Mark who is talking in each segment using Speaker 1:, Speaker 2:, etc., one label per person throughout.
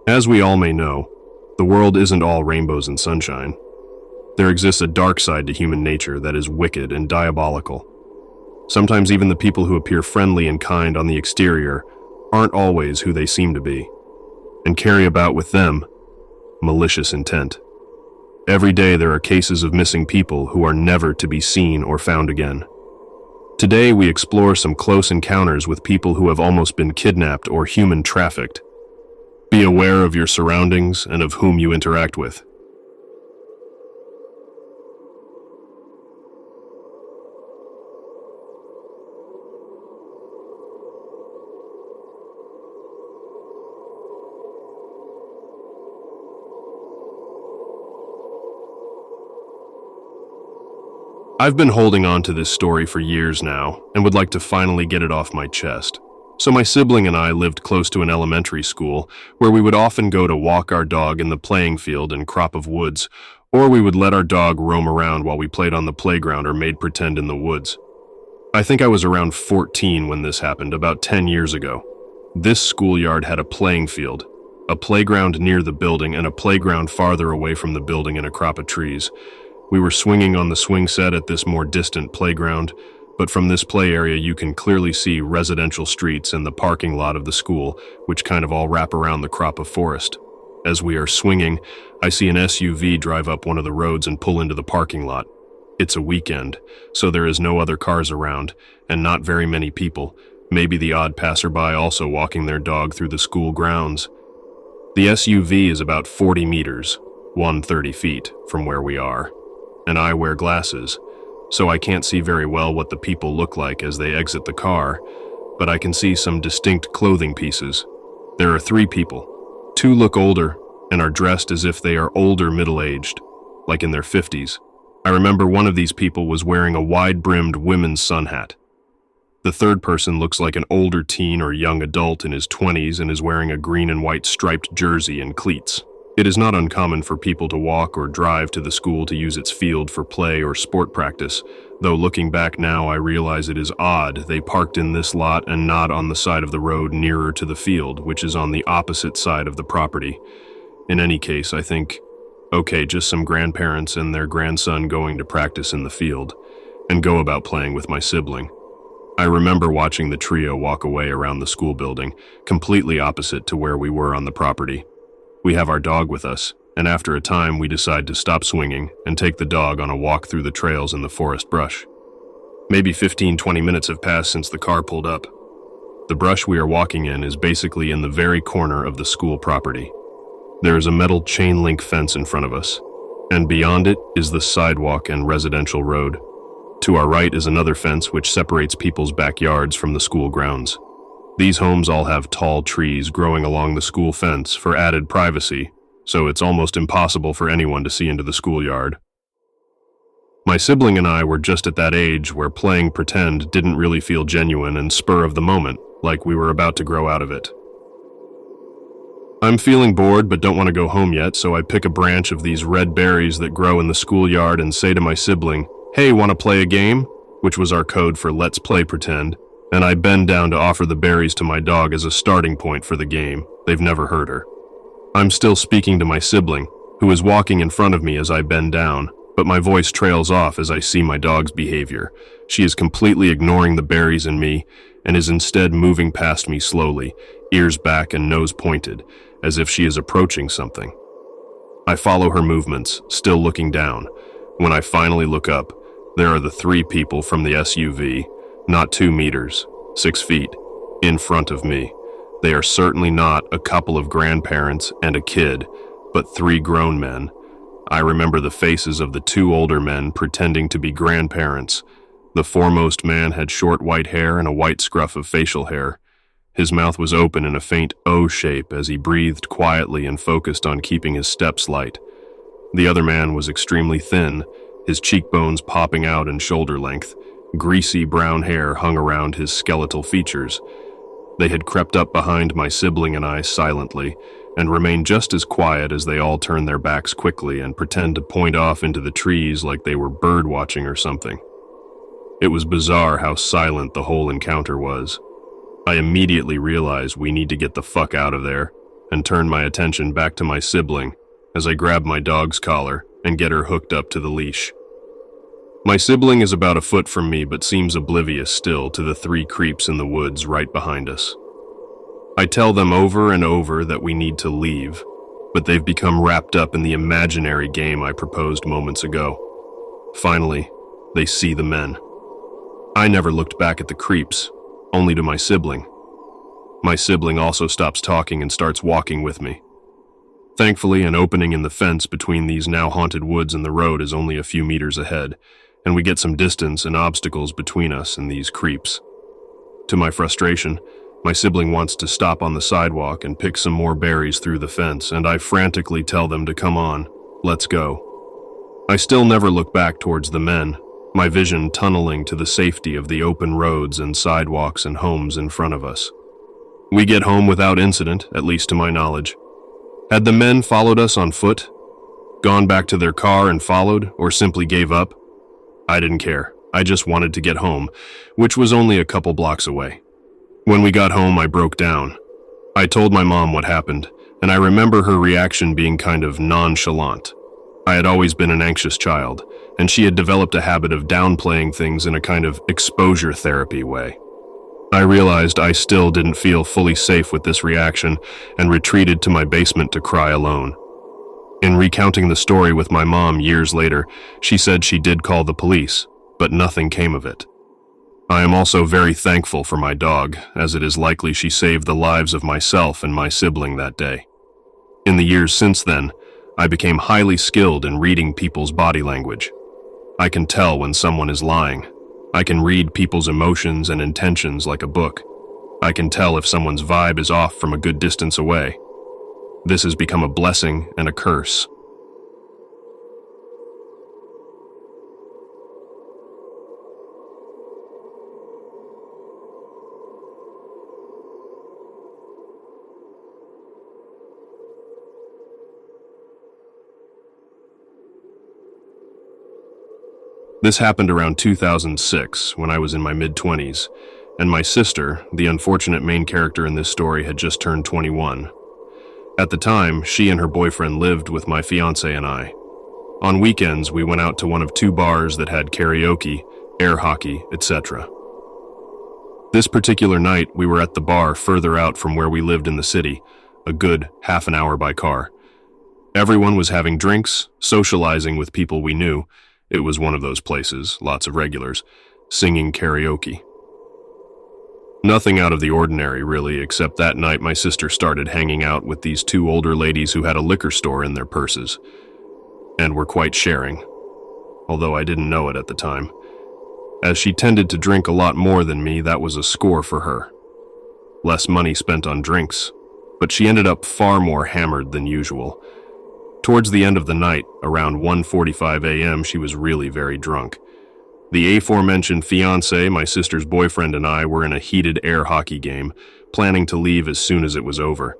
Speaker 1: As we all may know, the world isn't all rainbows and sunshine. There exists a dark side to human nature that is wicked and diabolical. Sometimes even the people who appear friendly and kind on the exterior aren't always who they seem to be, and carry about with them malicious intent. Every day there are cases of missing people who are never to be seen or found again. Today we explore some close encounters with people who have almost been kidnapped or human-trafficked. Be aware of your surroundings and of whom you interact with. I've been holding on to this story for years now and would like to finally get it off my chest. So my sibling and I lived close to an elementary school where we would often go to walk our dog in the playing field and crop of woods, or we would let our dog roam around while we played on the playground or made pretend in the woods. I think I was around 14 when this happened, about 10 years ago. This schoolyard had a playing field, a playground near the building, and a playground farther away from the building in a crop of trees. We were swinging on the swing set at this more distant playground, but from this play area you can clearly see residential streets and the parking lot of the school, which kind of all wrap around the crop of forest. As we are swinging, I see an SUV drive up one of the roads and pull into the parking lot. It's a weekend, so there is no other cars around, and not very many people, maybe the odd passerby also walking their dog through the school grounds. The SUV is about 40 meters, 130 feet, from where we are. And I wear glasses, so I can't see very well what the people look like as they exit the car, but I can see some distinct clothing pieces. There are 3 people. 2 look older and are dressed as if they are older middle-aged, like in their 50s. I remember one of these people was wearing a wide-brimmed women's sun hat. The 3rd person looks like an older teen or young adult in his 20s and is wearing a green and white striped jersey and cleats. It is not uncommon for people to walk or drive to the school to use its field for play or sport practice, though looking back now I realize it is odd they parked in this lot and not on the side of the road nearer to the field, which is on the opposite side of the property. In any case, I think, okay, just some grandparents and their grandson going to practice in the field, and go about playing with my sibling. I remember watching the trio walk away around the school building, completely opposite to where we were on the property. We have our dog with us, and after a time we decide to stop swinging and take the dog on a walk through the trails in the forest brush. Maybe 15-20 minutes have passed since the car pulled up. The brush we are walking in is basically in the very corner of the school property. There is a metal chain link fence in front of us, and beyond it is the sidewalk and residential road. To our right is another fence which separates people's backyards from the school grounds. These homes all have tall trees growing along the school fence for added privacy, so it's almost impossible for anyone to see into the schoolyard. My sibling and I were just at that age where playing pretend didn't really feel genuine and spur of the moment, like we were about to grow out of it. I'm feeling bored but don't want to go home yet, so I pick a branch of these red berries that grow in the schoolyard and say to my sibling, "Hey, want to play a game?" which was our code for let's play pretend. And I bend down to offer the berries to my dog as a starting point for the game. They've never heard her. I'm still speaking to my sibling, who is walking in front of me as I bend down, but my voice trails off as I see my dog's behavior. She is completely ignoring the berries and me, and is instead moving past me slowly, ears back and nose pointed, as if she is approaching something. I follow her movements, still looking down. When I finally look up, there are the 3 people from the SUV, not 2 meters, 6 feet, in front of me. They are certainly not a couple of grandparents and a kid, but 3 grown men. I remember the faces of the 2 older men pretending to be grandparents. The foremost man had short white hair and a white scruff of facial hair. His mouth was open in a faint O shape as he breathed quietly and focused on keeping his steps light. The other man was extremely thin, his cheekbones popping out in shoulder length. Greasy brown hair hung around his skeletal features. They had crept up behind my sibling and I silently, and remained just as quiet as they all turned their backs quickly and pretend to point off into the trees like they were bird watching or something. It was bizarre how silent the whole encounter was. I immediately realized we need to get the fuck out of there. and turn my attention back to my sibling as I grab my dog's collar and get her hooked up to the leash. My sibling is about a foot from me but seems oblivious still to the three creeps in the woods right behind us. I tell them over and over that we need to leave, but they've become wrapped up in the imaginary game I proposed moments ago. Finally, they see the men. I never looked back at the creeps, only to my sibling. My sibling also stops talking and starts walking with me. Thankfully, an opening in the fence between these now haunted woods and the road is only a few meters ahead, and we get some distance and obstacles between us and these creeps. To my frustration, my sibling wants to stop on the sidewalk and pick some more berries through the fence, and I frantically tell them to come on, let's go. I still never look back towards the men, my vision tunneling to the safety of the open roads and sidewalks and homes in front of us. We get home without incident, at least to my knowledge. Had the men followed us on foot, gone back to their car and followed, or simply gave up? I didn't care. I just wanted to get home, which was only a couple blocks away. When we got home, I broke down. I told my mom what happened, and I remember her reaction being kind of nonchalant. I had always been an anxious child, and she had developed a habit of downplaying things in a kind of exposure therapy way. I realized I still didn't feel fully safe with this reaction and retreated to my basement to cry alone. In recounting the story with my mom years later, she said she did call the police, but nothing came of it. I am also very thankful for my dog, as it is likely she saved the lives of myself and my sibling that day. In the years since then, I became highly skilled in reading people's body language. I can tell when someone is lying. I can read people's emotions and intentions like a book. I can tell if someone's vibe is off from a good distance away. This has become a blessing and a curse. This happened around 2006, when I was in my mid-20s, and my sister, the unfortunate main character in this story, had just turned 21. At the time, she and her boyfriend lived with my fiancé and I. On weekends, we went out to one of two bars that had karaoke, air hockey, etc. This particular night, we were at the bar further out from where we lived in the city, a good half an hour by car. Everyone was having drinks, socializing with people we knew. It was one of those places, lots of regulars, singing karaoke. Nothing out of the ordinary, really, except that night my sister started hanging out with these two older ladies who had a liquor store in their purses, and were quite sharing, although I didn't know it at the time. As she tended to drink a lot more than me, that was a score for her. Less money spent on drinks, but she ended up far more hammered than usual. Towards the end of the night, around 1:45 a.m., she was really very drunk. The aforementioned fiancé, my sister's boyfriend, and I were in a heated air hockey game, planning to leave as soon as it was over.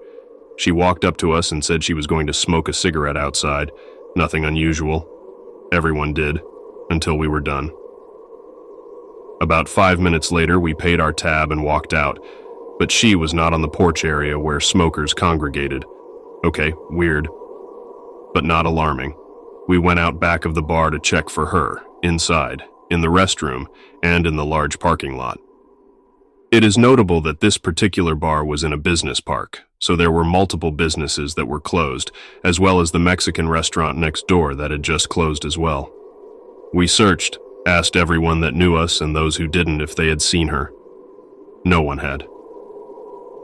Speaker 1: She walked up to us and said she was going to smoke a cigarette outside. Nothing unusual. Everyone did, until we were done. About 5 minutes later, we paid our tab and walked out, but she was not on the porch area where smokers congregated. Okay, weird, but not alarming. We went out back of the bar to check for her, inside, in the restroom, and in the large parking lot. It is notable that this particular bar was in a business park, so there were multiple businesses that were closed, as well as the Mexican restaurant next door that had just closed as well. We searched, asked everyone that knew us and those who didn't if they had seen her. No one had.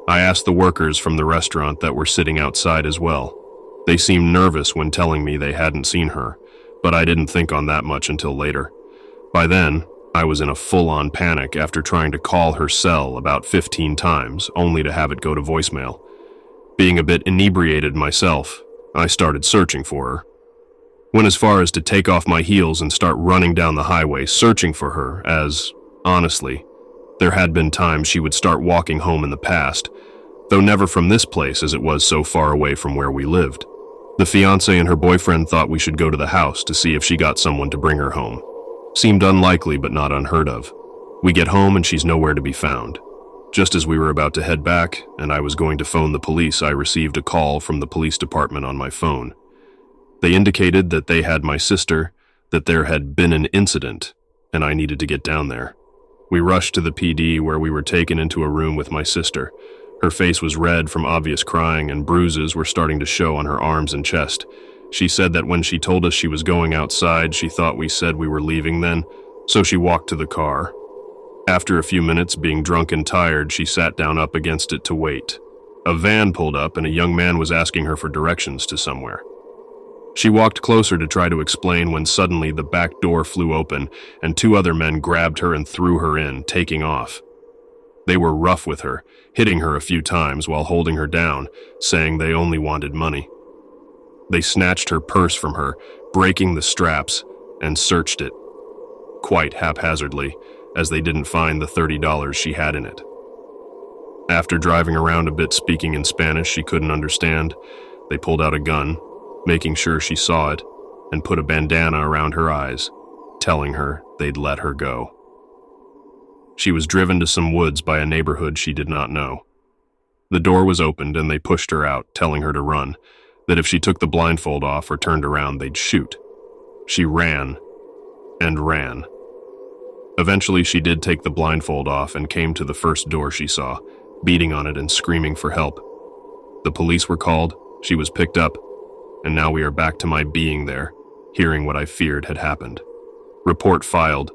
Speaker 1: I asked the workers from the restaurant that were sitting outside as well. They seemed nervous when telling me they hadn't seen her, but I didn't think on that much until later. By then, I was in a full-on panic after trying to call her cell about 15 times, only to have it go to voicemail. Being a bit inebriated myself, I started searching for her. Went as far as to take off my heels and start running down the highway searching for her as, honestly, there had been times she would start walking home in the past, though never from this place as it was so far away from where we lived. The fiancé and her boyfriend thought we should go to the house to see if she got someone to bring her home. Seemed unlikely but not unheard of. We get home and she's nowhere to be found. Just as we were about to head back, and I was going to phone the police, I received a call from the police department on my phone. They indicated that they had my sister, that there had been an incident, and I needed to get down there. We rushed to the PD where we were taken into a room with my sister. Her face was red from obvious crying and bruises were starting to show on her arms and chest. She said that when she told us she was going outside, she thought we said we were leaving then, so she walked to the car. After a few minutes, being drunk and tired, she sat down up against it to wait. A van pulled up and a young man was asking her for directions to somewhere. She walked closer to try to explain when suddenly the back door flew open and two other men grabbed her and threw her in, taking off. They were rough with her, hitting her a few times while holding her down, saying they only wanted money. They snatched her purse from her, breaking the straps, and searched it, quite haphazardly, as they didn't find the $30 she had in it. After driving around a bit speaking in Spanish she couldn't understand, they pulled out a gun, making sure she saw it, and put a bandana around her eyes, telling her they'd let her go. She was driven to some woods by a neighborhood she did not know. The door was opened and they pushed her out, telling her to run, that if she took the blindfold off or turned around, they'd shoot. She ran and ran. Eventually, she did take the blindfold off and came to the first door she saw, beating on it and screaming for help. The police were called, she was picked up, and now we are back to my being there, hearing what I feared had happened. Report filed.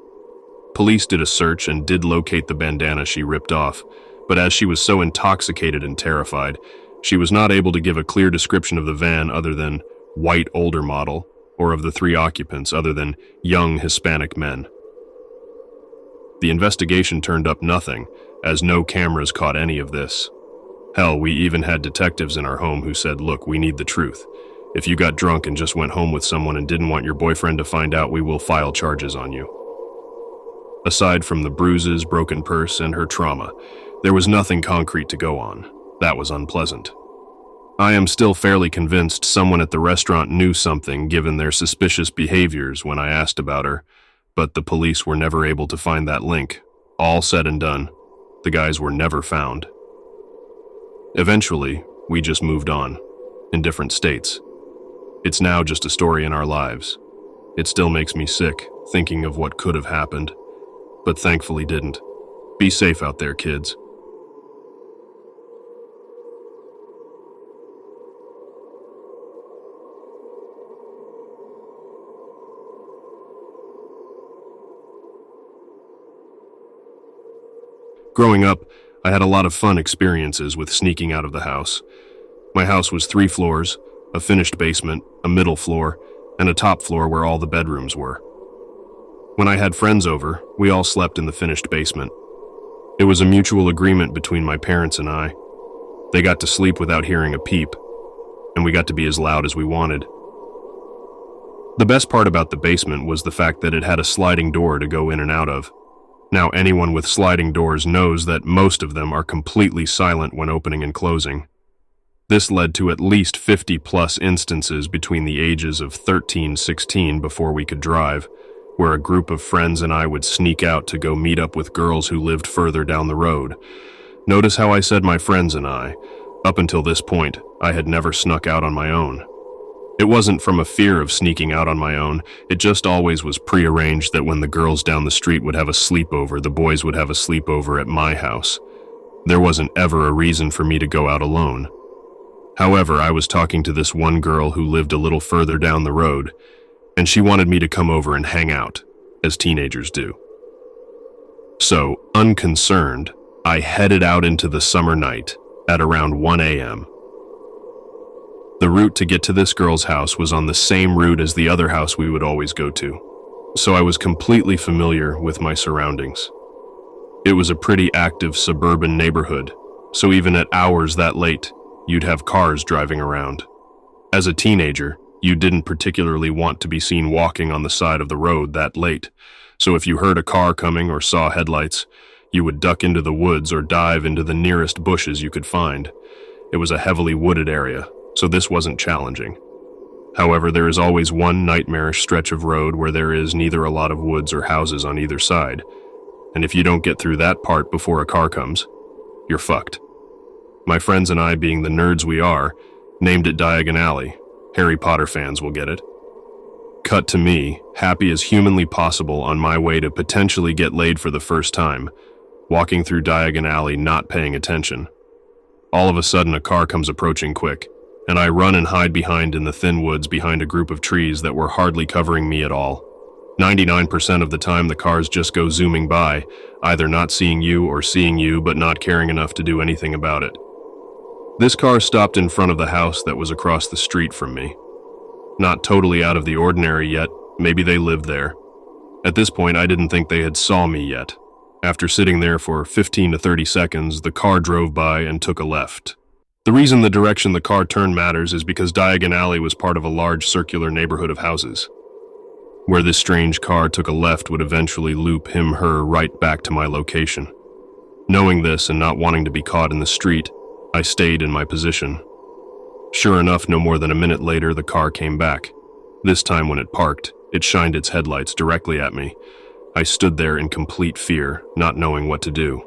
Speaker 1: Police did a search and did locate the bandana she ripped off, but as she was so intoxicated and terrified, she was not able to give a clear description of the van other than white older model, or of the three occupants other than young Hispanic men. The investigation turned up nothing, as no cameras caught any of this. Hell, we even had detectives in our home who said, "Look, we need the truth. If you got drunk and just went home with someone and didn't want your boyfriend to find out, we will file charges on you." Aside from the bruises, broken purse, and her trauma, there was nothing concrete to go on. That was unpleasant. I am still fairly convinced someone at the restaurant knew something given their suspicious behaviors when I asked about her, but the police were never able to find that link. All said and done, the guys were never found. Eventually, we just moved on, in different states. It's now just a story in our lives. It still makes me sick, thinking of what could have happened, but thankfully didn't. Be safe out there, kids. Growing up, I had a lot of fun experiences with sneaking out of the house. My house was 3 floors, a finished basement, a middle floor, and a top floor where all the bedrooms were. When I had friends over, we all slept in the finished basement. It was a mutual agreement between my parents and I. They got to sleep without hearing a peep, and we got to be as loud as we wanted. The best part about the basement was the fact that it had a sliding door to go in and out of. Now, anyone with sliding doors knows that most of them are completely silent when opening and closing. This led to at least 50+ instances between the ages of 13-16 before we could drive, where a group of friends and I would sneak out to go meet up with girls who lived further down the road. Notice how I said my friends and I. Up until this point, I had never snuck out on my own. It wasn't from a fear of sneaking out on my own, it just always was prearranged that when the girls down the street would have a sleepover, the boys would have a sleepover at my house. There wasn't ever a reason for me to go out alone. However, I was talking to this one girl who lived a little further down the road, and she wanted me to come over and hang out, as teenagers do. So, unconcerned, I headed out into the summer night at around 1 a.m. The route to get to this girl's house was on the same route as the other house we would always go to, so I was completely familiar with my surroundings. It was a pretty active suburban neighborhood, so even at hours that late, you'd have cars driving around. As a teenager, you didn't particularly want to be seen walking on the side of the road that late, so if you heard a car coming or saw headlights, you would duck into the woods or dive into the nearest bushes you could find. It was a heavily wooded area, so this wasn't challenging. However, there is always one nightmarish stretch of road where there is neither a lot of woods or houses on either side, and if you don't get through that part before a car comes, you're fucked. My friends and I, being the nerds we are, named it Diagon Alley. Harry Potter fans will get it. Cut to me, happy as humanly possible on my way to potentially get laid for the first time, walking through Diagon Alley not paying attention. All of a sudden a car comes approaching quick, and I run and hide behind in the thin woods behind a group of trees that were hardly covering me at all. 99% of the time the cars just go zooming by, either not seeing you or seeing you but not caring enough to do anything about it. This car stopped in front of the house that was across the street from me. Not totally out of the ordinary yet, maybe they lived there. At this point I didn't think they had saw me yet. After sitting there for 15 to 30 seconds, the car drove by and took a left. The reason the direction the car turned matters is because Diagon Alley was part of a large circular neighborhood of houses. Where this strange car took a left would eventually loop her right back to my location. Knowing this and not wanting to be caught in the street, I stayed in my position. Sure enough, no more than a minute later, the car came back. This time when it parked, it shined its headlights directly at me. I stood there in complete fear, not knowing what to do.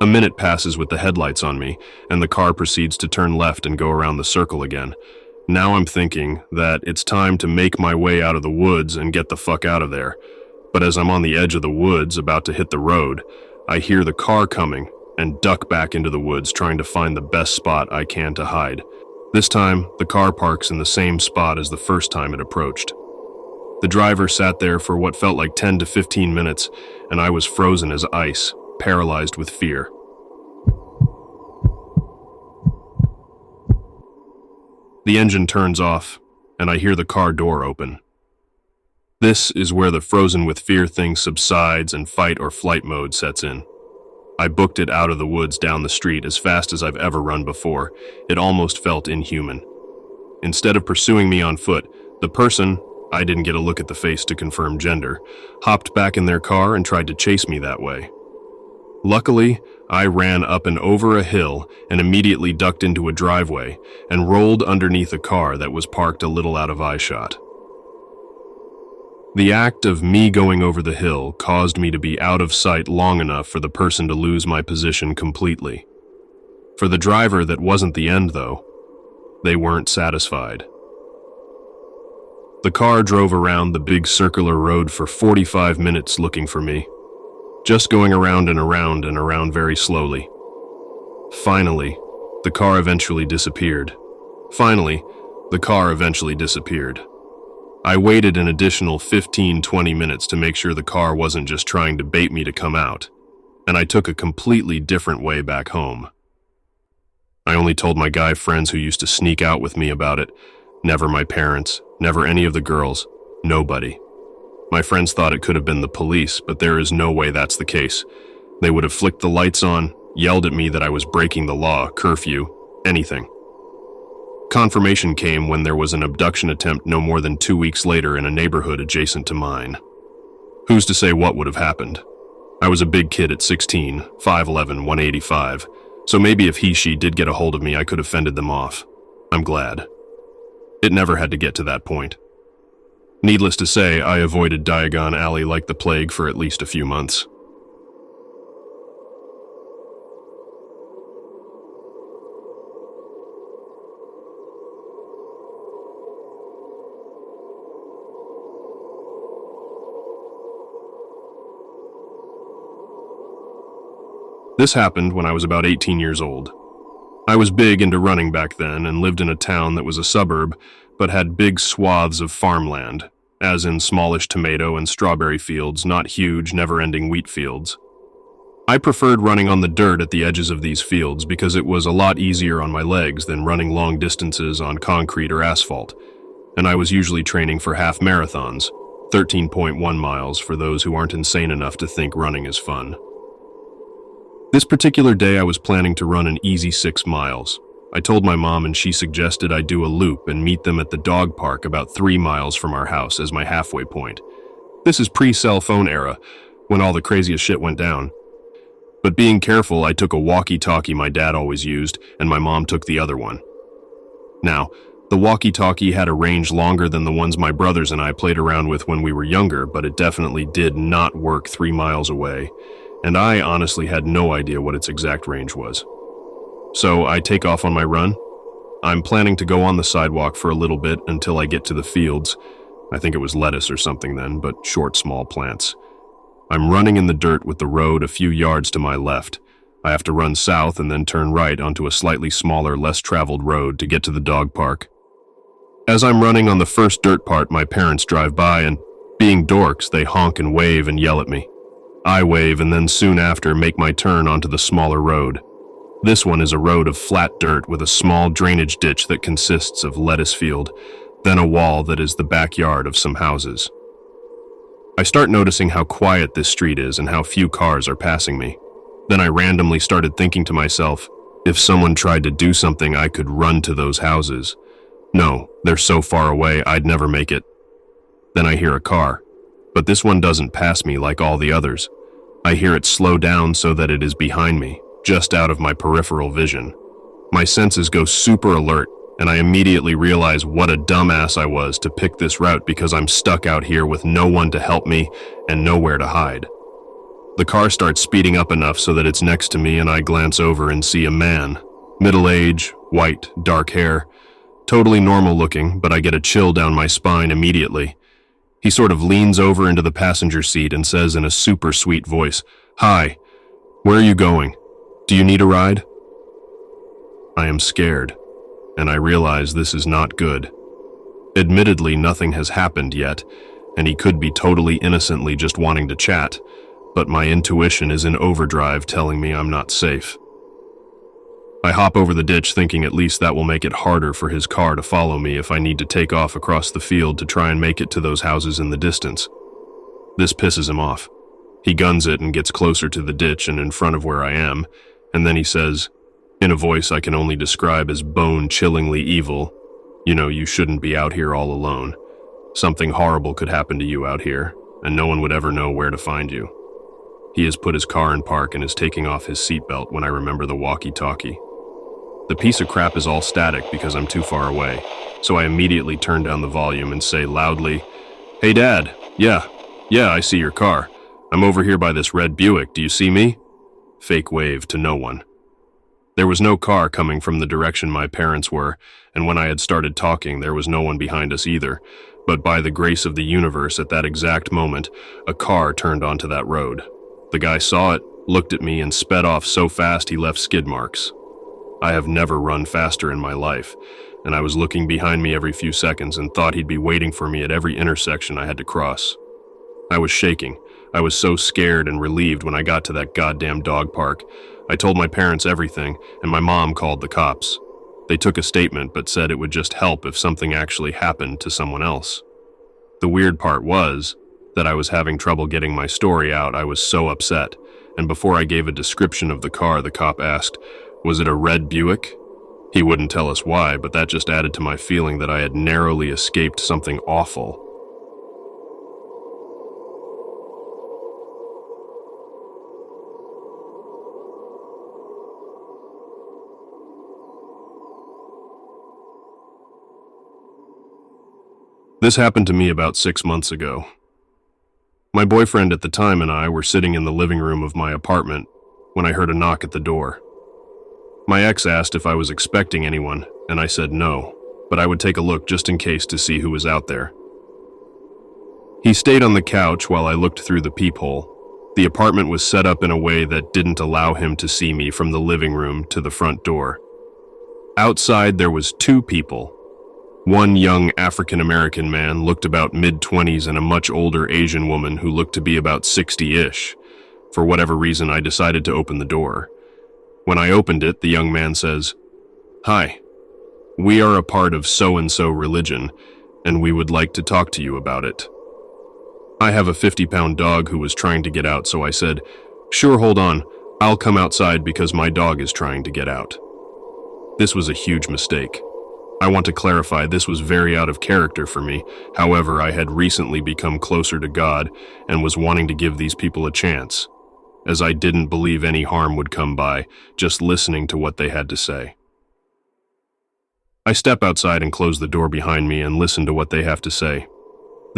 Speaker 1: A minute passes with the headlights on me, and the car proceeds to turn left and go around the circle again. Now I'm thinking that it's time to make my way out of the woods and get the fuck out of there. But as I'm on the edge of the woods, about to hit the road, I hear the car coming and duck back into the woods, trying to find the best spot I can to hide. This time, the car parks in the same spot as the first time it approached. The driver sat there for what felt like 10 to 15 minutes, and I was frozen as ice, paralyzed with fear. The engine turns off, and I hear the car door open. This is where the frozen with fear thing subsides and fight or flight mode sets in. I booked it out of the woods down the street as fast as I've ever run before. It almost felt inhuman. Instead of pursuing me on foot, the person, I didn't get a look at the face to confirm gender, hopped back in their car and tried to chase me that way. Luckily, I ran up and over a hill and immediately ducked into a driveway and rolled underneath a car that was parked a little out of eyeshot. The act of me going over the hill caused me to be out of sight long enough for the person to lose my position completely. For the driver, that wasn't the end, though. They weren't satisfied. The car drove around the big circular road for 45 minutes looking for me, just going around and around and around very slowly. Finally, the car eventually disappeared. I waited an additional 15-20 minutes to make sure the car wasn't just trying to bait me to come out, and I took a completely different way back home. I only told my guy friends who used to sneak out with me about it. Never my parents, never any of the girls, nobody. My friends thought it could have been the police, but there is no way that's the case. They would have flicked the lights on, yelled at me that I was breaking the law, curfew, anything. Confirmation came when there was an abduction attempt no more than 2 weeks later in a neighborhood adjacent to mine. Who's to say what would have happened? I was a big kid at 16, 5'11", 185, so maybe if she did get a hold of me, I could have fended them off. I'm glad. It never had to get to that point. Needless to say, I avoided Diagon Alley like the plague for at least a few months. This happened when I was about 18 years old. I was big into running back then and lived in a town that was a suburb, but had big swaths of farmland, as in smallish tomato and strawberry fields, not huge, never-ending wheat fields. I preferred running on the dirt at the edges of these fields because it was a lot easier on my legs than running long distances on concrete or asphalt, and I was usually training for half marathons, 13.1 miles for those who aren't insane enough to think running is fun. This particular day I was planning to run an easy 6 miles. I told my mom and she suggested I do a loop and meet them at the dog park about 3 miles from our house as my halfway point. This is pre-cell phone era, when all the craziest shit went down. But being careful, I took a walkie-talkie my dad always used, and my mom took the other one. Now, the walkie-talkie had a range longer than the ones my brothers and I played around with when we were younger, but it definitely did not work 3 miles away. and I honestly had no idea what its exact range was. So I take off on my run. I'm planning to go on the sidewalk for a little bit until I get to the fields. I think it was lettuce or something then, but short, small plants. I'm running in the dirt with the road a few yards to my left. I have to run south and then turn right onto a slightly smaller, less traveled road to get to the dog park. As I'm running on the first dirt part, my parents drive by and, being dorks, they honk and wave and yell at me. I wave and then soon after make my turn onto the smaller road. This one is a road of flat dirt with a small drainage ditch that consists of lettuce field, then a wall that is the backyard of some houses. I start noticing how quiet this street is and how few cars are passing me. Then I randomly started thinking to myself, if someone tried to do something, I could run to those houses. No, they're so far away, I'd never make it. Then I hear a car, but this one doesn't pass me like all the others. I hear it slow down so that it is behind me, just out of my peripheral vision. My senses go super alert, and I immediately realize what a dumbass I was to pick this route because I'm stuck out here with no one to help me and nowhere to hide. The car starts speeding up enough so that it's next to me, and I glance over and see a man. Middle age, white, dark hair. Totally normal looking, but I get a chill down my spine immediately. He sort of leans over into the passenger seat and says in a super sweet voice, "Hi, where are you going? Do you need a ride?" I am scared, and I realize this is not good. Admittedly, nothing has happened yet, and he could be totally innocently just wanting to chat, but my intuition is in overdrive telling me I'm not safe. I hop over the ditch thinking at least that will make it harder for his car to follow me if I need to take off across the field to try and make it to those houses in the distance. This pisses him off. He guns it and gets closer to the ditch and in front of where I am, and then he says, in a voice I can only describe as bone-chillingly evil, "You know, you shouldn't be out here all alone. Something horrible could happen to you out here, and no one would ever know where to find you." He has put his car in park and is taking off his seatbelt when I remember the walkie-talkie. The piece of crap is all static because I'm too far away, so I immediately turn down the volume and say loudly, "Hey Dad, yeah, I see your car. I'm over here by this red Buick, do you see me?" Fake wave to no one. There was no car coming from the direction my parents were, and when I had started talking, there was no one behind us either, but by the grace of the universe at that exact moment, a car turned onto that road. The guy saw it, looked at me, and sped off so fast he left skid marks. I have never run faster in my life, and I was looking behind me every few seconds and thought he'd be waiting for me at every intersection I had to cross. I was shaking. I was so scared and relieved when I got to that goddamn dog park. I told my parents everything, and my mom called the cops. They took a statement but said it would just help if something actually happened to someone else. The weird part was that I was having trouble getting my story out. I was so upset, and before I gave a description of the car, the cop asked, "Was it a red Buick?" He wouldn't tell us why, but that just added to my feeling that I had narrowly escaped something awful. This happened to me about 6 months ago. My boyfriend at the time and I were sitting in the living room of my apartment when I heard a knock at the door. My ex asked if I was expecting anyone, and I said no, but I would take a look just in case to see who was out there. He stayed on the couch while I looked through the peephole. The apartment was set up in a way that didn't allow him to see me from the living room to the front door. Outside there was 2 people. One young African-American man looked about mid-20s and a much older Asian woman who looked to be about 60-ish. For whatever reason, I decided to open the door. When I opened it, the young man says, "Hi, we are a part of so-and-so religion, and we would like to talk to you about it." I have a 50-pound dog who was trying to get out, so I said, "Sure, hold on. I'll come outside because my dog is trying to get out." This was a huge mistake. I want to clarify this was very out of character for me. However, I had recently become closer to God and was wanting to give these people a chance, as I didn't believe any harm would come by just listening to what they had to say. I step outside and close the door behind me and listen to what they have to say.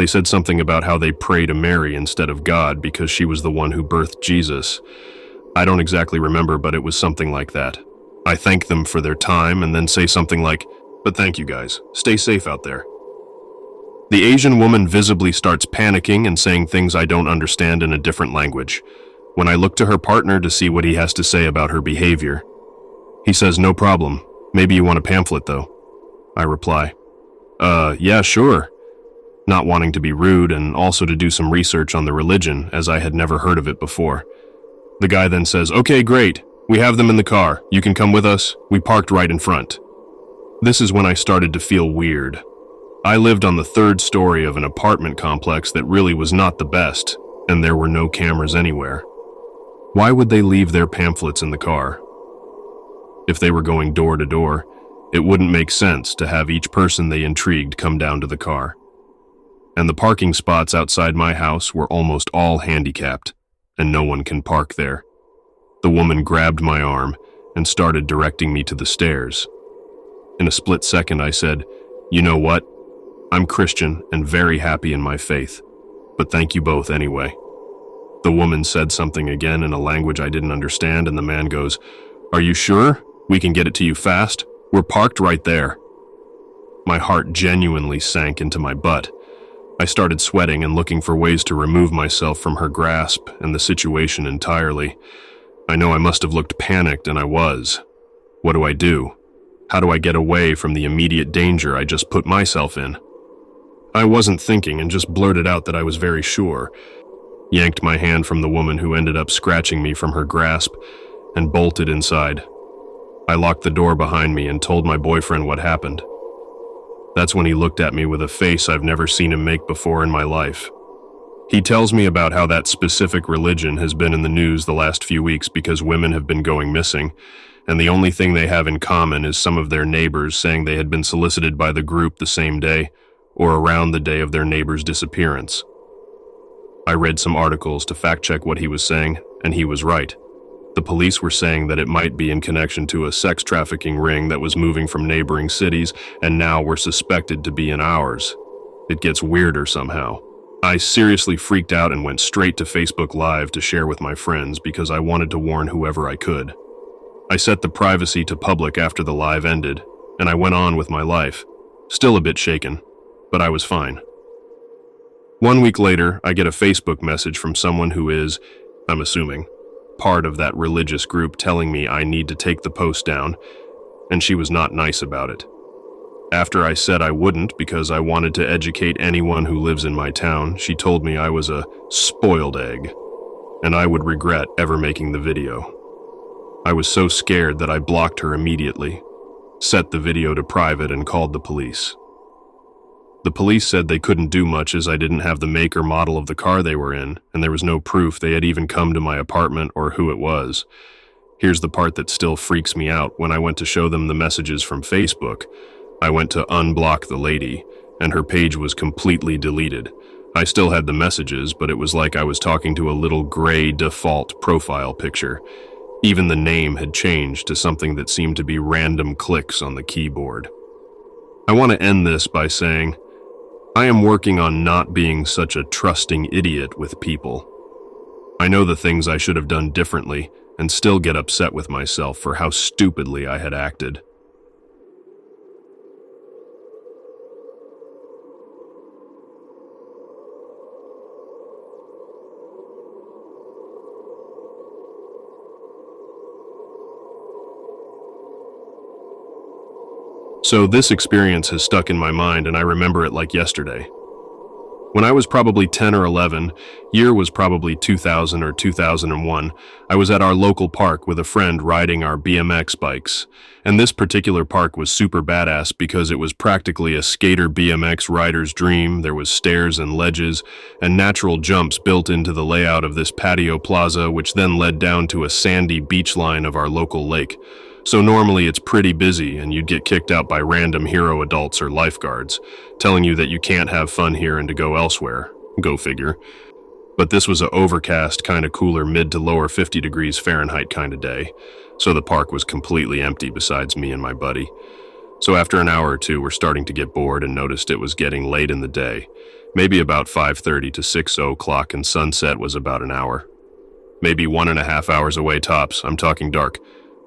Speaker 1: They said something about how they pray to Mary instead of God because she was the one who birthed Jesus. I don't exactly remember, but it was something like that. I thank them for their time and then say something like, "But thank you guys. Stay safe out there." The Asian woman visibly starts panicking and saying things I don't understand in a different language. When I look to her partner to see what he has to say about her behavior, he says, "No problem. Maybe you want a pamphlet, though." I reply, yeah, sure," not wanting to be rude and also to do some research on the religion, as I had never heard of it before. The guy then says, "Okay, great. We have them in the car. You can come with us. We parked right in front." This is when I started to feel weird. I lived on the third story of an apartment complex that really was not the best, and there were no cameras anywhere. Why would they leave their pamphlets in the car? If they were going door to door, it wouldn't make sense to have each person they intrigued come down to the car. And the parking spots outside my house were almost all handicapped, and no one can park there. The woman grabbed my arm and started directing me to the stairs. In a split second, I said, "You know what? I'm Christian and very happy in my faith, but thank you both anyway." The woman said something again in a language I didn't understand, and the man goes, "Are you sure? We can get it to you fast. We're parked right there." My heart genuinely sank into my butt. I started sweating and looking for ways to remove myself from her grasp and the situation entirely. I know I must have looked panicked, and I was. What do I do? How do I get away from the immediate danger I just put myself in? I wasn't thinking and just blurted out that I was very sure, yanked my hand from the woman who ended up scratching me from her grasp, and bolted inside. I locked the door behind me and told my boyfriend what happened. That's when he looked at me with a face I've never seen him make before in my life. He tells me about how that specific religion has been in the news the last few weeks because women have been going missing, and the only thing they have in common is some of their neighbors saying they had been solicited by the group the same day or around the day of their neighbor's disappearance. I read some articles to fact-check what he was saying, and he was right. The police were saying that it might be in connection to a sex trafficking ring that was moving from neighboring cities and now were suspected to be in ours. It gets weirder somehow. I seriously freaked out and went straight to Facebook Live to share with my friends because I wanted to warn whoever I could. I set the privacy to public after the live ended, and I went on with my life, still a bit shaken, but I was fine. 1 week later, I get a Facebook message from someone who is, I'm assuming, part of that religious group telling me I need to take the post down, and she was not nice about it. After I said I wouldn't because I wanted to educate anyone who lives in my town, she told me I was a spoiled egg, and I would regret ever making the video. I was so scared that I blocked her immediately, set the video to private, and called the police. The police said they couldn't do much as I didn't have the make or model of the car they were in, and there was no proof they had even come to my apartment or who it was. Here's the part that still freaks me out. When I went to show them the messages from Facebook, I went to unblock the lady, and her page was completely deleted. I still had the messages, but it was like I was talking to a little gray default profile picture. Even the name had changed to something that seemed to be random clicks on the keyboard. I want to end this by saying, I am working on not being such a trusting idiot with people. I know the things I should have done differently and still get upset with myself for how stupidly I had acted. So this experience has stuck in my mind, and I remember it like yesterday. When I was probably 10 or 11, year was probably 2000 or 2001, I was at our local park with a friend riding our BMX bikes. And this particular park was super badass because it was practically a skater BMX rider's dream. There was stairs and ledges and natural jumps built into the layout of this patio plaza, which then led down to a sandy beach line of our local lake. So normally it's pretty busy and you'd get kicked out by random hero adults or lifeguards, telling you that you can't have fun here and to go elsewhere. Go figure. But this was a overcast, kind of cooler mid to lower 50 degrees Fahrenheit kind of day, so the park was completely empty besides me and my buddy. So after an hour or two, we're starting to get bored and noticed it was getting late in the day. Maybe about 5:30 to 6 o'clock, and sunset was about an hour. Maybe 1.5 hours away tops. I'm talking dark.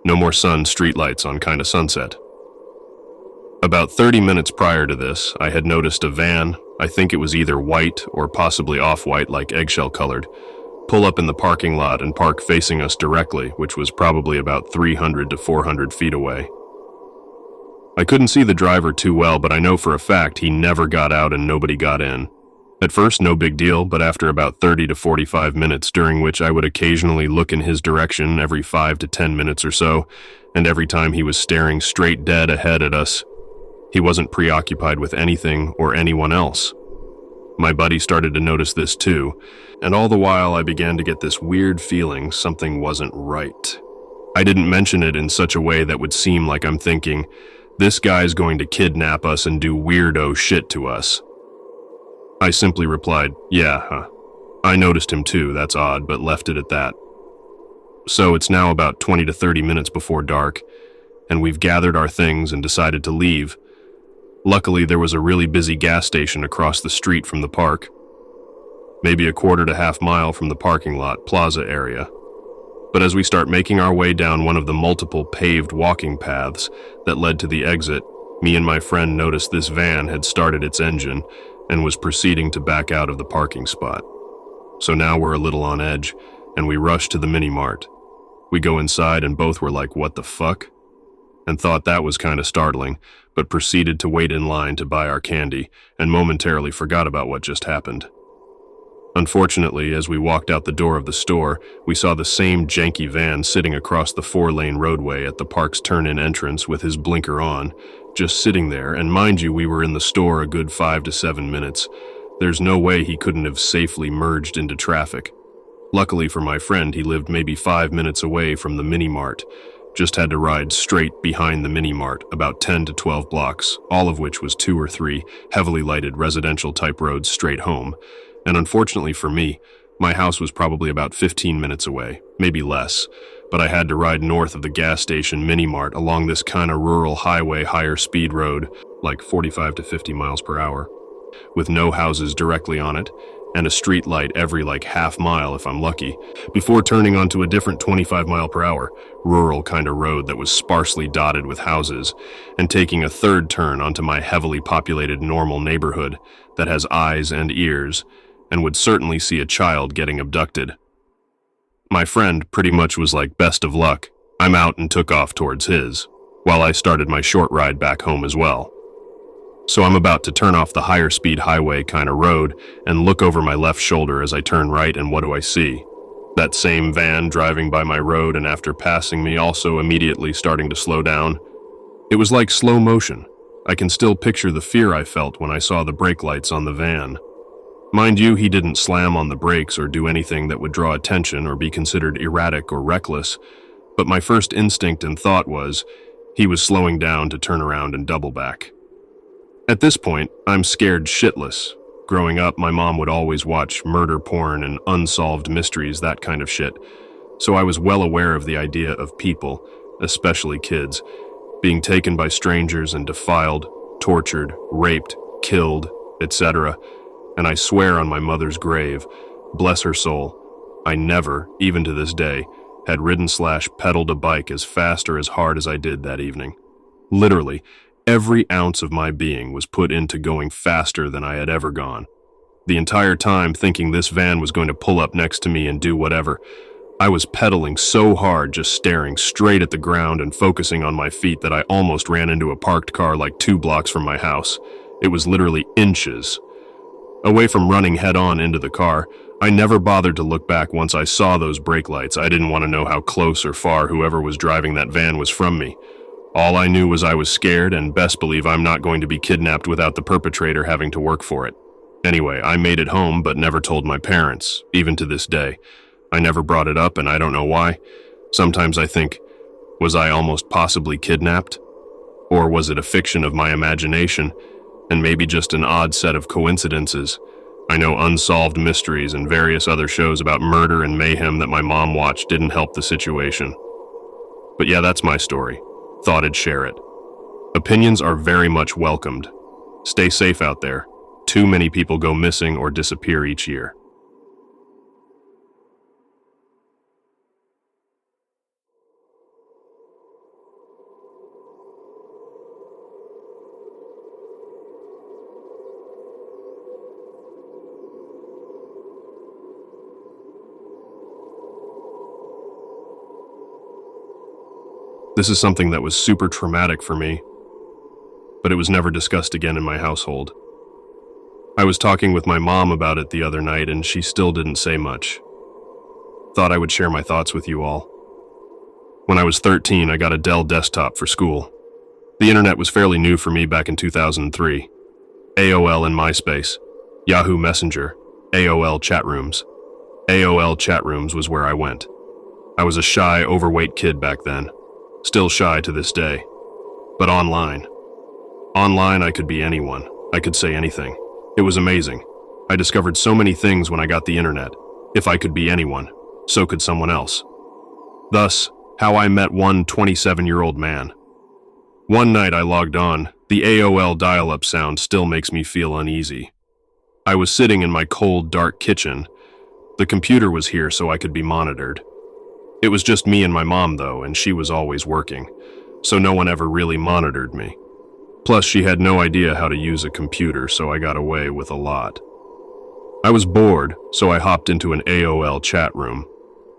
Speaker 1: No more sun, streetlights on kind of sunset. About 30 minutes prior to this, I had noticed a van, I think it was either white or possibly off-white like eggshell colored, pull up in the parking lot and park facing us directly, which was probably about 300 to 400 feet away. I couldn't see the driver too well, but I know for a fact he never got out and nobody got in. At first, no big deal, but after about 30 to 45 minutes, during which I would occasionally look in his direction every 5 to 10 minutes or so, and every time he was staring straight dead ahead at us, he wasn't preoccupied with anything or anyone else. My buddy started to notice this too, and all the while I began to get this weird feeling something wasn't right. I didn't mention it in such a way that would seem like I'm thinking, this guy's going to kidnap us and do weirdo shit to us. I simply replied, yeah, huh. I noticed him too, that's odd, but left it at that. So it's now about 20 to 30 minutes before dark, and we've gathered our things and decided to leave. Luckily, there was a really busy gas station across the street from the park, maybe a quarter to half mile from the parking lot, plaza area. But as we start making our way down one of the multiple paved walking paths that led to the exit, me and my friend noticed this van had started its engine and was proceeding to back out of the parking spot. So now we're a little on edge, and we rush to the mini-mart. We go inside and both were like, what the fuck? And thought that was kind of startling, but proceeded to wait in line to buy our candy and momentarily forgot about what just happened. Unfortunately, as we walked out the door of the store, we saw the same janky van sitting across the 4-lane roadway at the park's turn-in entrance with his blinker on, just sitting there, and mind you, we were in the store a good 5 to 7 minutes. There's no way he couldn't have safely merged into traffic. Luckily for my friend, he lived maybe 5 minutes away from the mini-mart. Just had to ride straight behind the mini-mart, about 10 to 12 blocks, all of which was 2 or 3 heavily lighted residential-type roads straight home. And unfortunately for me, my house was probably about 15 minutes away, maybe less, but I had to ride north of the gas station mini-mart along this kind of rural highway higher speed road, like 45 to 50 miles per hour, with no houses directly on it, and a street light every like half mile if I'm lucky, before turning onto a different 25 mile per hour, rural kind of road that was sparsely dotted with houses, and taking a third turn onto my heavily populated normal neighborhood that has eyes and ears, and would certainly see a child getting abducted. My friend pretty much was like, best of luck, I'm out, and took off towards his, while I started my short ride back home as well. So I'm about to turn off the higher speed highway kind of road and look over my left shoulder as I turn right, and what do I see? That same van driving by my road, and after passing me also immediately starting to slow down. It was like slow motion. I can still picture the fear I felt when I saw the brake lights on the van. Mind you, he didn't slam on the brakes or do anything that would draw attention or be considered erratic or reckless, but my first instinct and thought was, he was slowing down to turn around and double back. At this point, I'm scared shitless. Growing up, my mom would always watch murder porn and unsolved mysteries, that kind of shit, so I was well aware of the idea of people, especially kids, being taken by strangers and defiled, tortured, raped, killed, etc., and I swear on my mother's grave, bless her soul, I never, even to this day, had ridden/pedaled a bike as fast or as hard as I did that evening. Literally, every ounce of my being was put into going faster than I had ever gone. The entire time thinking this van was going to pull up next to me and do whatever. I was pedaling so hard, just staring straight at the ground and focusing on my feet, that I almost ran into a parked car like 2 blocks from my house. It was literally inches away from running head-on into the car. I never bothered to look back once I saw those brake lights. I didn't want to know how close or far whoever was driving that van was from me. All I knew was I was scared, and best believe I'm not going to be kidnapped without the perpetrator having to work for it. Anyway, I made it home but never told my parents, even to this day. I never brought it up, and I don't know why. Sometimes I think, was I almost possibly kidnapped? Or was it a fiction of my imagination, and maybe just an odd set of coincidences? I know Unsolved Mysteries and various other shows about murder and mayhem that my mom watched didn't help the situation. But yeah, that's my story. Thought I'd share it. Opinions are very much welcomed. Stay safe out there. Too many people go missing or disappear each year. This is something that was super traumatic for me, but it was never discussed again in my household. I was talking with my mom about it the other night and she still didn't say much. Thought I would share my thoughts with you all. When I was 13, I got a Dell desktop for school. The internet was fairly new for me back in 2003. AOL and MySpace, Yahoo Messenger, AOL chat rooms. AOL chat rooms was where I went. I was a shy, overweight kid back then. Still shy to this day. But online. Online, I could be anyone. I could say anything. It was amazing. I discovered so many things when I got the internet. If I could be anyone, so could someone else. Thus, how I met one 27-year-old man. One night I logged on. The AOL dial-up sound still makes me feel uneasy. I was sitting in my cold, dark kitchen. The computer was here so I could be monitored. It was just me and my mom, though, and she was always working, so no one ever really monitored me. Plus, she had no idea how to use a computer, so I got away with a lot. I was bored, so I hopped into an AOL chat room,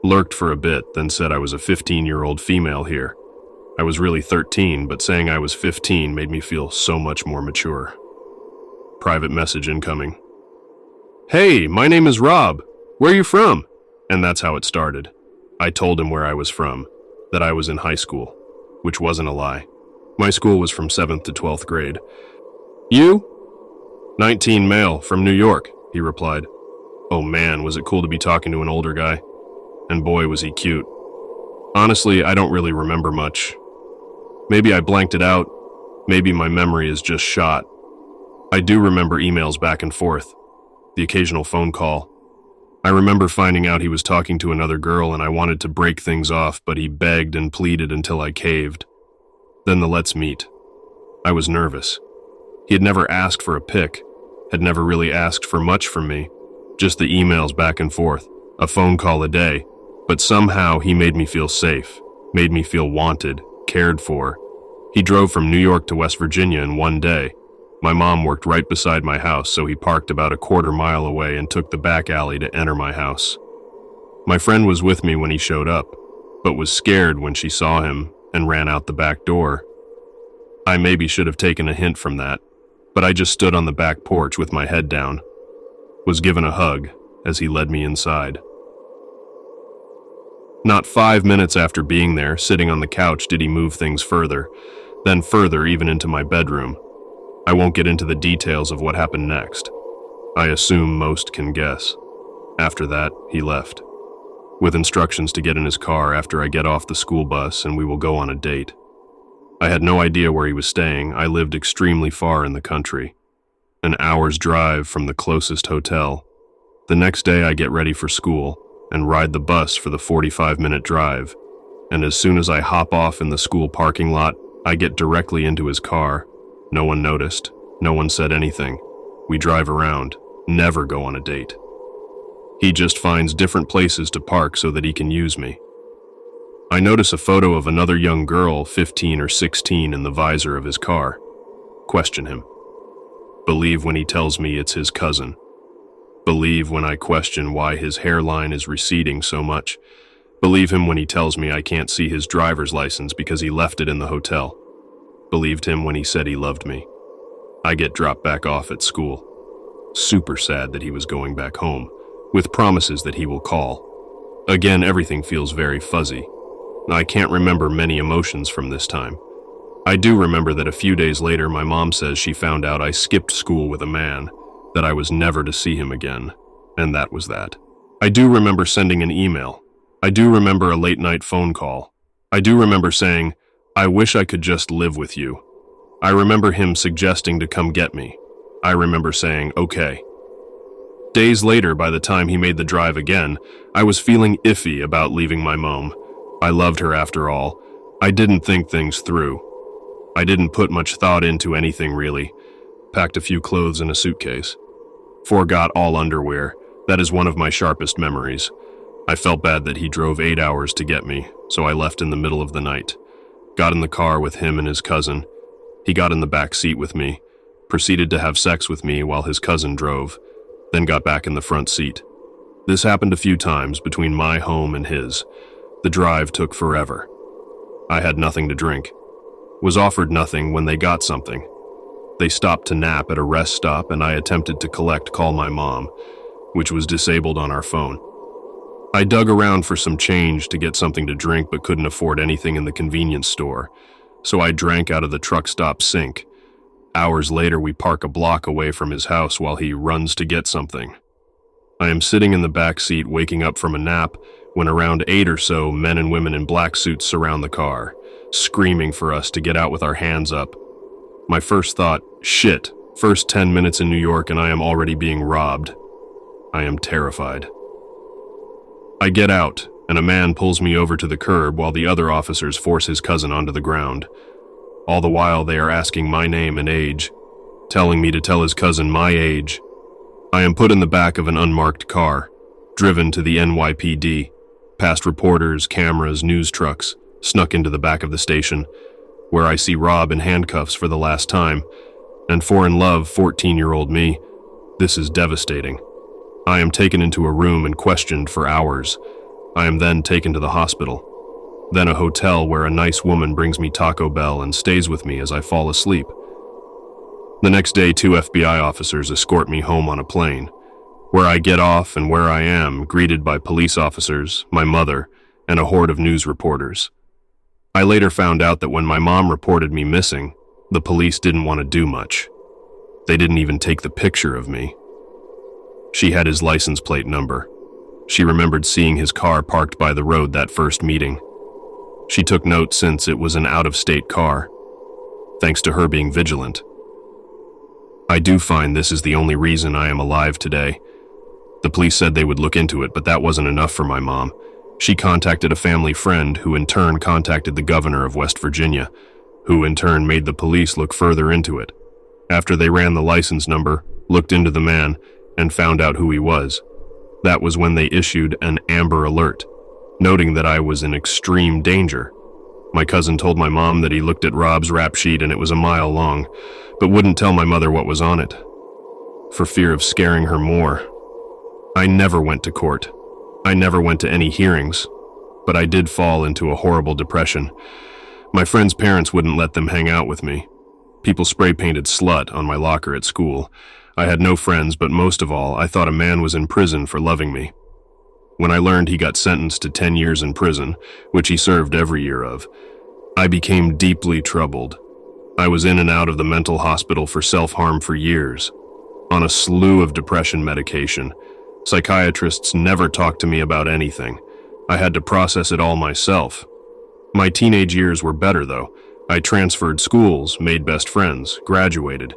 Speaker 1: lurked for a bit, then said I was a 15-year-old female here. I was really 13, but saying I was 15 made me feel so much more mature. Private message incoming. Hey, my name is Rob. Where are you from? And that's how it started. I told him where I was from, that I was in high school, which wasn't a lie. My school was from 7th to 12th grade. You? 19 male, from New York, he replied. Oh man, was it cool to be talking to an older guy. And boy, was he cute. Honestly, I don't really remember much. Maybe I blanked it out. Maybe my memory is just shot. I do remember emails back and forth, the occasional phone call. I remember finding out he was talking to another girl and I wanted to break things off, but he begged and pleaded until I caved. Then the let's meet. I was nervous. He had never asked for a pic, had never really asked for much from me, just the emails back and forth, a phone call a day, but somehow he made me feel safe, made me feel wanted, cared for. He drove from New York to West Virginia in one day. My mom worked right beside my house, so he parked about a quarter mile away and took the back alley to enter my house. My friend was with me when he showed up, but was scared when she saw him and ran out the back door. I maybe should have taken a hint from that, but I just stood on the back porch with my head down, was given a hug as he led me inside. Not 5 minutes after being there, sitting on the couch, did he move things further, then further even into my bedroom. I won't get into the details of what happened next. I assume most can guess. After that, he left, with instructions to get in his car after I get off the school bus and we will go on a date. I had no idea where he was staying. I lived extremely far in the country, an hour's drive from the closest hotel. The next day I get ready for school and ride the bus for the 45-minute drive, and as soon as I hop off in the school parking lot, I get directly into his car. No one noticed. No one said anything. We drive around, never go on a date. He just finds different places to park so that he can use me. I notice a photo of another young girl, 15 or 16, in the visor of his car. Question him. Believe when he tells me it's his cousin. Believe when I question why his hairline is receding so much. Believe him when he tells me I can't see his driver's license because he left it in the hotel. Believed him when he said he loved me. I get dropped back off at school. Super sad that he was going back home, with promises that he will call. Again, everything feels very fuzzy. I can't remember many emotions from this time. I do remember that a few days later my mom says she found out I skipped school with a man, that I was never to see him again, and that was that. I do remember sending an email. I do remember a late-night phone call. I do remember saying, I wish I could just live with you. I remember him suggesting to come get me. I remember saying, okay. Days later, by the time he made the drive again, I was feeling iffy about leaving my mom. I loved her after all. I didn't think things through. I didn't put much thought into anything really. Packed a few clothes in a suitcase. Forgot all underwear. That is one of my sharpest memories. I felt bad that he drove 8 hours to get me, so I left in the middle of the night. Got in the car with him and his cousin. He got in the back seat with me, proceeded to have sex with me while his cousin drove, then got back in the front seat. This happened a few times between my home and his. The drive took forever. I had nothing to drink. Was offered nothing when they got something. They stopped to nap at a rest stop and I attempted to call my mom, which was disabled on our phone. I dug around for some change to get something to drink but couldn't afford anything in the convenience store, so I drank out of the truck stop sink. Hours later, we park a block away from his house while he runs to get something. I am sitting in the back seat waking up from a nap when around 8 or so men and women in black suits surround the car, screaming for us to get out with our hands up. My first thought, shit, first 10 minutes in New York and I am already being robbed. I am terrified. I get out, and a man pulls me over to the curb while the other officers force his cousin onto the ground. All the while they are asking my name and age, telling me to tell his cousin my age. I am put in the back of an unmarked car, driven to the NYPD, past reporters, cameras, news trucks, snuck into the back of the station, where I see Rob in handcuffs for the last time, and for in love 14-year-old me, this is devastating. I am taken into a room and questioned for hours. I am then taken to the hospital, then a hotel where a nice woman brings me Taco Bell and stays with me as I fall asleep. The next day, 2 FBI officers escort me home on a plane, where I get off and where I am greeted by police officers, my mother, and a horde of news reporters. I later found out that when my mom reported me missing, the police didn't want to do much. They didn't even take the picture of me. She had his license plate number. She remembered seeing his car parked by the road that first meeting. She took note since it was an out-of-state car, thanks to her being vigilant. I do find this is the only reason I am alive today. The police said they would look into it, but that wasn't enough for my mom. She contacted a family friend who in turn contacted the governor of West Virginia, who in turn made the police look further into it. After they ran the license number, looked into the man, and found out who he was. That was when they issued an Amber Alert, noting that I was in extreme danger. My cousin told my mom that he looked at Rob's rap sheet and it was a mile long, but wouldn't tell my mother what was on it, for fear of scaring her more. I never went to court. I never went to any hearings, but I did fall into a horrible depression. My friends' parents wouldn't let them hang out with me. People spray-painted slut on my locker at school. I had no friends, but most of all, I thought a man was in prison for loving me. When I learned he got sentenced to 10 years in prison, which he served every year of, I became deeply troubled. I was in and out of the mental hospital for self-harm for years, on a slew of depression medication. Psychiatrists never talked to me about anything. I had to process it all myself. My teenage years were better, though. I transferred schools, made best friends, graduated.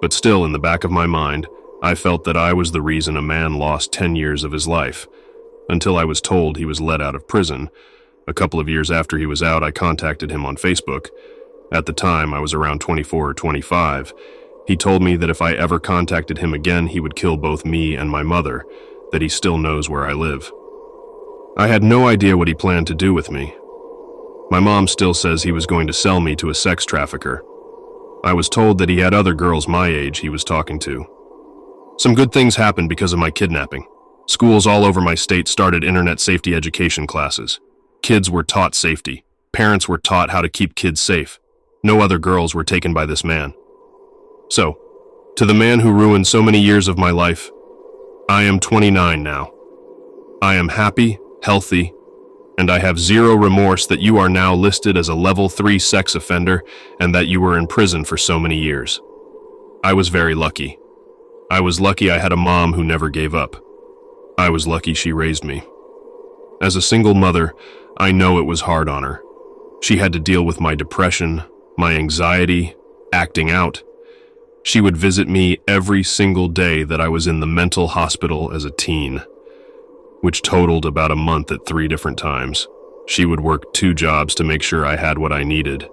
Speaker 1: But still, in the back of my mind, I felt that I was the reason a man lost 10 years of his life, until I was told he was let out of prison. A couple of years after he was out, I contacted him on Facebook. At the time, I was around 24 or 25. He told me that if I ever contacted him again, he would kill both me and my mother, that he still knows where I live. I had no idea what he planned to do with me. My mom still says he was going to sell me to a sex trafficker. I was told that he had other girls my age he was talking to. Some good things happened because of my kidnapping. Schools all over my state started internet safety education classes. Kids were taught safety. Parents were taught how to keep kids safe. No other girls were taken by this man. So, to the man who ruined so many years of my life, I am 29 now. I am happy, healthy, and I have zero remorse that you are now listed as a level 3 sex offender and that you were in prison for so many years. I was very lucky. I was lucky I had a mom who never gave up. I was lucky she raised me. As a single mother, I know it was hard on her. She had to deal with my depression, my anxiety, acting out. She would visit me every single day that I was in the mental hospital as a teen, which totaled about a month at 3 different times. She would work 2 jobs to make sure I had what I needed.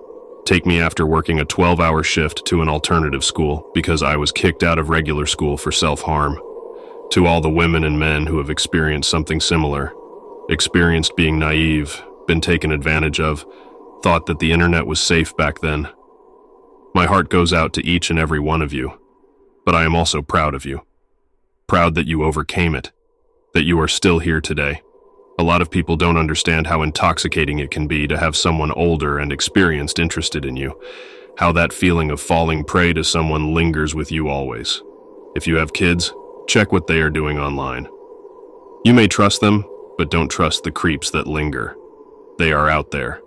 Speaker 1: Take me after working a 12-hour shift to an alternative school because I was kicked out of regular school for self-harm. To all the women and men who have experienced something similar, experienced being naive, been taken advantage of, thought that the internet was safe back then. My heart goes out to each and every one of you, but I am also proud of you. Proud that you overcame it, that you are still here today. A lot of people don't understand how intoxicating it can be to have someone older and experienced interested in you, how that feeling of falling prey to someone lingers with you always. If you have kids, check what they are doing online. You may trust them, but don't trust the creeps that linger. They are out there.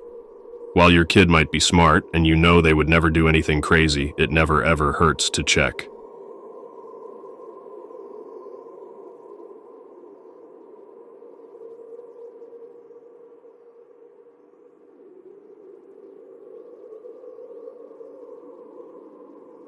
Speaker 1: While your kid might be smart and you know they would never do anything crazy, it never ever hurts to check.